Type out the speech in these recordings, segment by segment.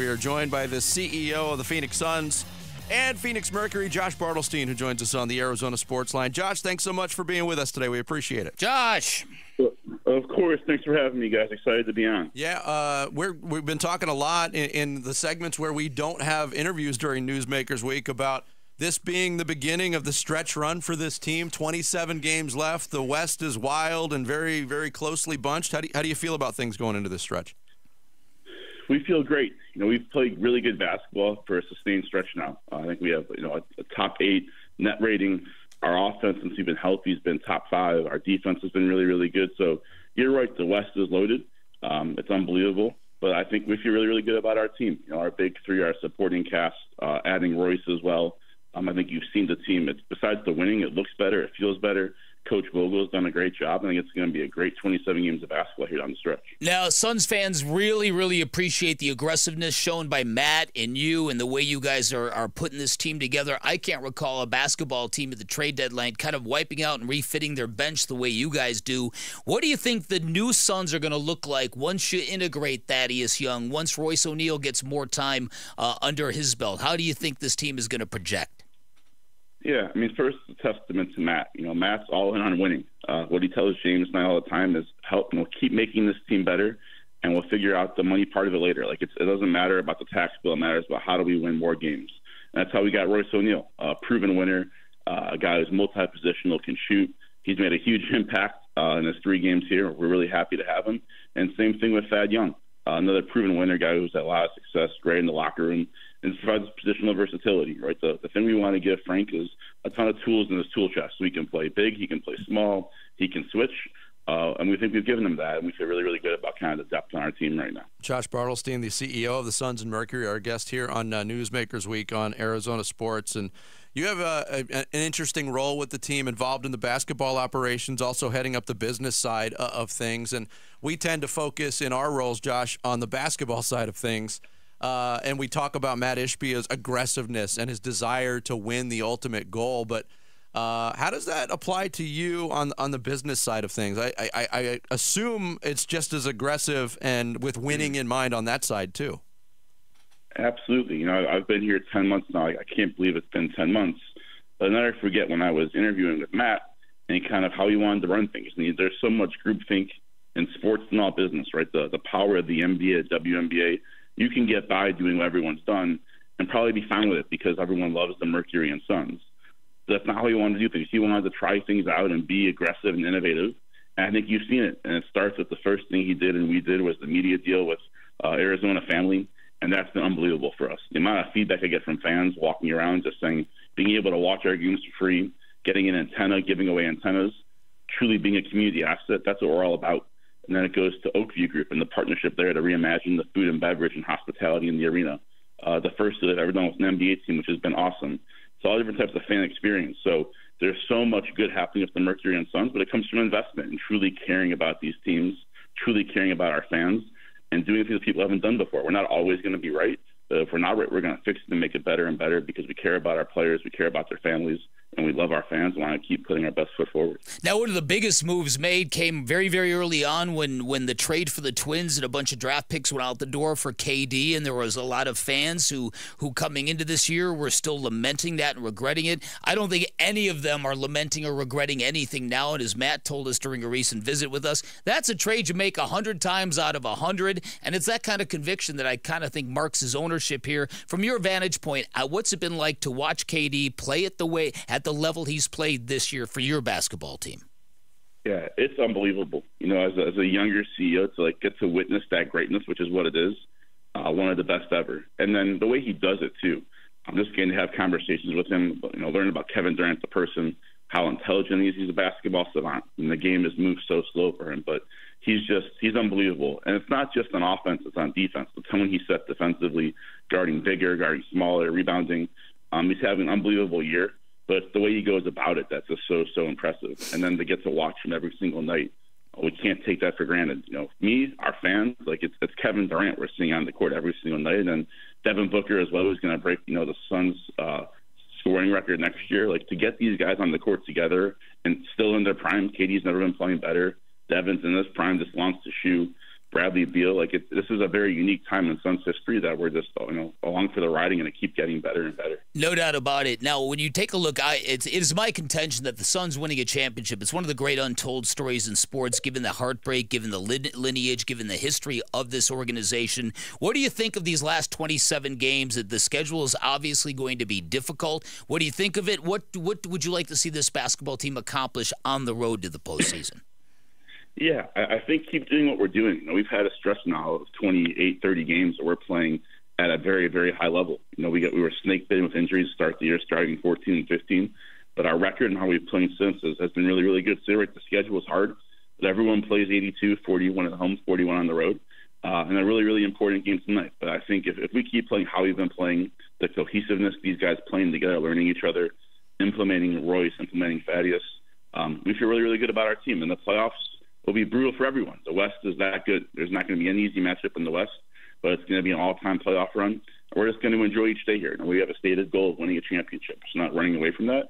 are joined by the CEO of the Phoenix Suns and Phoenix Mercury, Josh Bartelstein, who joins us on the Arizona Sports Line. Josh, thanks so much for being with us today. We appreciate it. Josh! Of course. Thanks for having me, guys. Excited to be on. Yeah, we've been talking a lot in the segments where we don't have interviews during Newsmakers Week about this being the beginning of the stretch run for this team. 27 games left. The West is wild and very, very closely bunched. How do you feel about things going into this stretch? We feel great. We've played really good basketball for a sustained stretch now. I think we have, a top 8 net rating. Our offense, since we've been healthy, has been top 5. Our defense has been really, really good. So you're right. The West is loaded. It's unbelievable. But I think we feel really, really good about our team. Our big 3, our supporting cast, adding Royce as well. I think you've seen the team. Besides the winning, it looks better. It feels better. Coach Vogel has done a great job. I think it's going to be a great 27 games of basketball here down the stretch. Now, Suns fans really, really appreciate the aggressiveness shown by Matt and you and the way you guys are putting this team together. I can't recall a basketball team at the trade deadline kind of wiping out and refitting their bench the way you guys do. What do you think the new Suns are going to look like once you integrate Thaddeus Young, once Royce O'Neal gets more time under his belt? How do you think this team is going to project? Yeah, first, a testament to Matt. Matt's all in on winning. What he tells James and I all the time is keep making this team better, and we'll figure out the money part of it later. It doesn't matter about the tax bill. It matters about how do we win more games. And that's how we got Royce O'Neal, a proven winner, a guy who's multi-positional, can shoot. He's made a huge impact in his 3 games here. We're really happy to have him. And same thing with Thad Young, another proven winner, guy who's had a lot of success, great in the locker room, and provides positional versatility, right? The thing we want to give Frank is a ton of tools in his tool chest. So he can play big, he can play small, he can switch, and we think we've given him that, and we feel really, really good about kind of the depth on our team right now. Josh Bartelstein, the CEO of the Suns and Mercury, our guest here on Newsmakers Week on Arizona Sports, and you have an interesting role with the team, involved in the basketball operations, also heading up the business side of things, and we tend to focus in our roles, Josh, on the basketball side of things. And we talk about Matt Ishbia's aggressiveness and his desire to win the ultimate goal. But how does that apply to you on the business side of things? I assume it's just as aggressive and with winning in mind on that side too. Absolutely. I've been here 10 months now. I can't believe it's been 10 months. But I'll never forget when I was interviewing with Matt and kind of how he wanted to run things. There's so much groupthink in sports and all business, right? The power of the NBA, WNBA. You can get by doing what everyone's done and probably be fine with it because everyone loves the Mercury and Suns. That's not how he wanted to do things. He wanted to try things out and be aggressive and innovative. And I think you've seen it. And it starts with the first thing he did and we did was the media deal with Arizona Family. And that's been unbelievable for us. The amount of feedback I get from fans walking around just saying, being able to watch our games for free, getting an antenna, giving away antennas, truly being a community asset, that's what we're all about. And then it goes to Oakview Group and the partnership there to reimagine the food and beverage and hospitality in the arena. The first that I've ever done with an NBA team, which has been awesome. It's all different types of fan experience. So there's so much good happening with the Mercury and Suns, but it comes from investment and truly caring about these teams, truly caring about our fans, and doing things that people haven't done before. We're not always going to be right. But if we're not right, we're going to fix it and make it better and better because we care about our players, we care about their families, and we love our fans and want to keep putting our best foot forward. Now, one of the biggest moves made came very, very early on when the trade for the Twins and a bunch of draft picks went out the door for KD, and there was a lot of fans who coming into this year were still lamenting that and regretting it. I don't think any of them are lamenting or regretting anything now, and as Matt told us during a recent visit with us, that's a trade you make 100 times out of 100, and it's that kind of conviction that I kind of think marks his ownership here. From your vantage point, what's it been like to watch KD play it at the level he's played this year for your basketball team? Yeah, it's unbelievable. As a younger CEO to get to witness that greatness, which is what it is, one of the best ever. And then the way he does it too. I'm just getting to have conversations with him, learn about Kevin Durant, the person, how intelligent he is. He's a basketball savant, and the game has moved so slow for him. But he's unbelievable. And it's not just on offense; it's on defense. The tone he sets defensively, guarding bigger, guarding smaller, rebounding. He's having an unbelievable year. But the way he goes about it, that's just so impressive. And then to get to watch him every single night, we can't take that for granted. Me, our fans, it's Kevin Durant we're seeing on the court every single night, and Devin Booker as well, who's going to break the Suns' scoring record next year. To get these guys on the court together and still in their prime, KD's never been playing better. Devin's in his prime, just wants to shoot. Bradley Beal. Like this is a very unique time in Suns history that we're just along for the riding, and it keeps getting better and better. No doubt about it. Now, when you take a look, it is my contention that the Suns winning a championship, it's one of the great untold stories in sports, given the heartbreak, given the lineage, given the history of this organization. What do you think of these last 27 games? The schedule is obviously going to be difficult. What do you think of it? What would you like to see this basketball team accomplish on the road to the postseason? Yeah, I think keep doing what we're doing. We've had a stretch now of 28, 30 games that we're playing at a very, very high level. We were snake bitten with injuries to start the year, starting 14 and 15. But our record and how we've played since has been really, really good. So the schedule is hard, but everyone plays 82, 41 at home, 41 on the road. And a really, really important game tonight. But I think if we keep playing how we've been playing, the cohesiveness, these guys playing together, learning each other, implementing Royce, implementing Thaddeus, we feel really, really good about our team. And the playoffs will be brutal for everyone. The West is that good. There's not going to be any easy matchup in the West, but it's going to be an all-time playoff run. We're just going to enjoy each day here. We have a stated goal of winning a championship. It's not running away from that.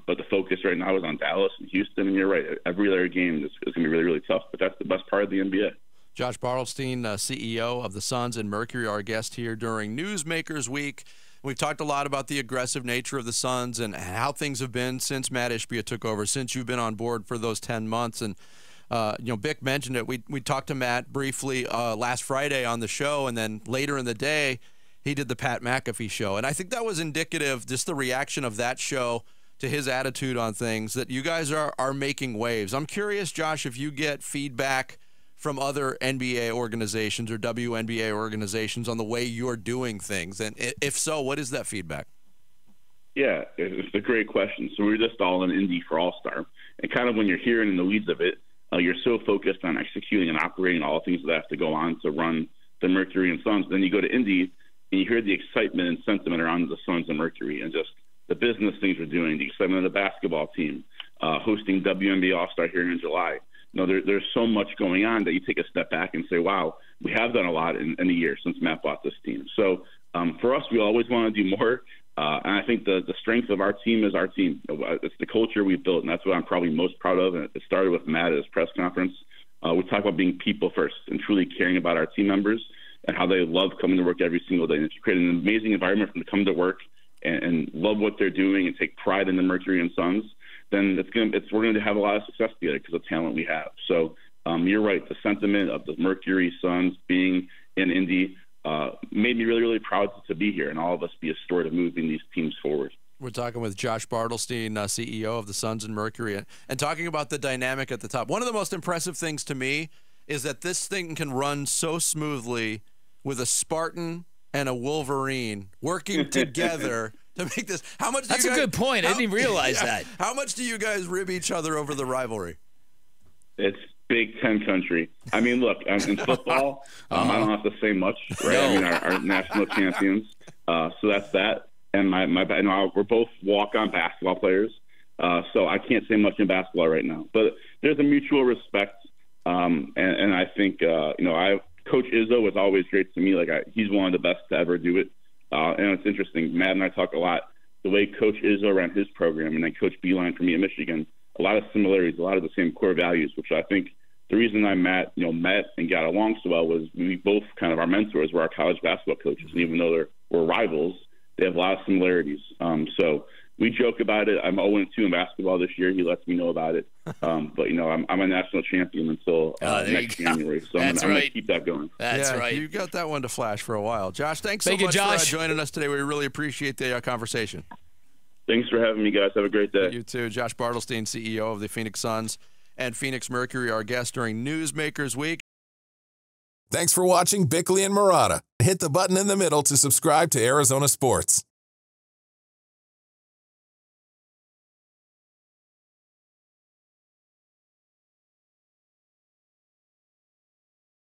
But the focus right now is on Dallas and Houston, and you're right. Every other game is going to be really, really tough, but that's the best part of the NBA. Josh Bartelstein, CEO of the Suns and Mercury, our guest here during Newsmakers Week. We've talked a lot about the aggressive nature of the Suns and how things have been since Matt Ishbia took over, since you've been on board for those 10 months. And Bick mentioned it. We talked to Matt briefly last Friday on the show, and then later in the day, he did the Pat McAfee show. And I think that was indicative, just the reaction of that show to his attitude on things, that you guys are making waves. I'm curious, Josh, if you get feedback from other NBA organizations or WNBA organizations on the way you're doing things. And if so, what is that feedback? Yeah, it's a great question. So we're just all in Indy for All-Star. And kind of when you're hearing in the weeds of it, you're so focused on executing and operating all the things that have to go on to run the Mercury and Suns. Then you go to Indy and you hear the excitement and sentiment around the Suns and Mercury and just the business things we're doing, the excitement of the basketball team, hosting WNBA All-Star here in July. There's so much going on that you take a step back and say, wow, we have done a lot in a year since Matt bought this team. So for us, we always want to do more. And I think the strength of our team is our team. It's the culture we've built, and that's what I'm probably most proud of. And it started with Matt at his press conference. We talk about being people first and truly caring about our team members and how they love coming to work every single day. And if you create an amazing environment for them to come to work and love what they're doing and take pride in the Mercury and Suns, then we're going to have a lot of success together because of the talent we have. So you're right. The sentiment of the Mercury Suns being in Indy made me really, really proud to be here and all of us be a story of moving these teams forward. We're talking with Josh Bartelstein, CEO of the Suns and Mercury, and talking about the dynamic at the top. One of the most impressive things to me is that this thing can run so smoothly with a Spartan and a Wolverine working together to make this. How much? That's a good point. I didn't even realize that. How much do you guys rib each other over the rivalry? It's Big Ten country. I mean, look, in football, I don't have to say much, right? I mean, our national champions. So that's that. And we're both walk-on basketball players. So I can't say much in basketball right now. But there's a mutual respect. And I think, Coach Izzo was always great to me. He's one of the best to ever do it. And it's interesting. Matt and I talk a lot. The way Coach Izzo ran his program and then Coach Beeline for me at Michigan, a lot of similarities, a lot of the same core values, which I think the reason I met and got along so well was we both kind of our mentors were our college basketball coaches. And even though we're rivals, they have a lot of similarities. So we joke about it. I'm 0-2 in basketball this year. He lets me know about it. But, I'm a national champion until next January. So I'm going to keep that going. That's right. You got that one to flash for a while. Josh, thanks so much for joining us today. We really appreciate the conversation. Thanks for having me, guys. Have a great day. You too. Josh Bartelstein, CEO of the Phoenix Suns and Phoenix Mercury, our guest during Newsmakers Week. Thanks for watching Bickley and Marotta. Hit the button in the middle to subscribe to Arizona Sports.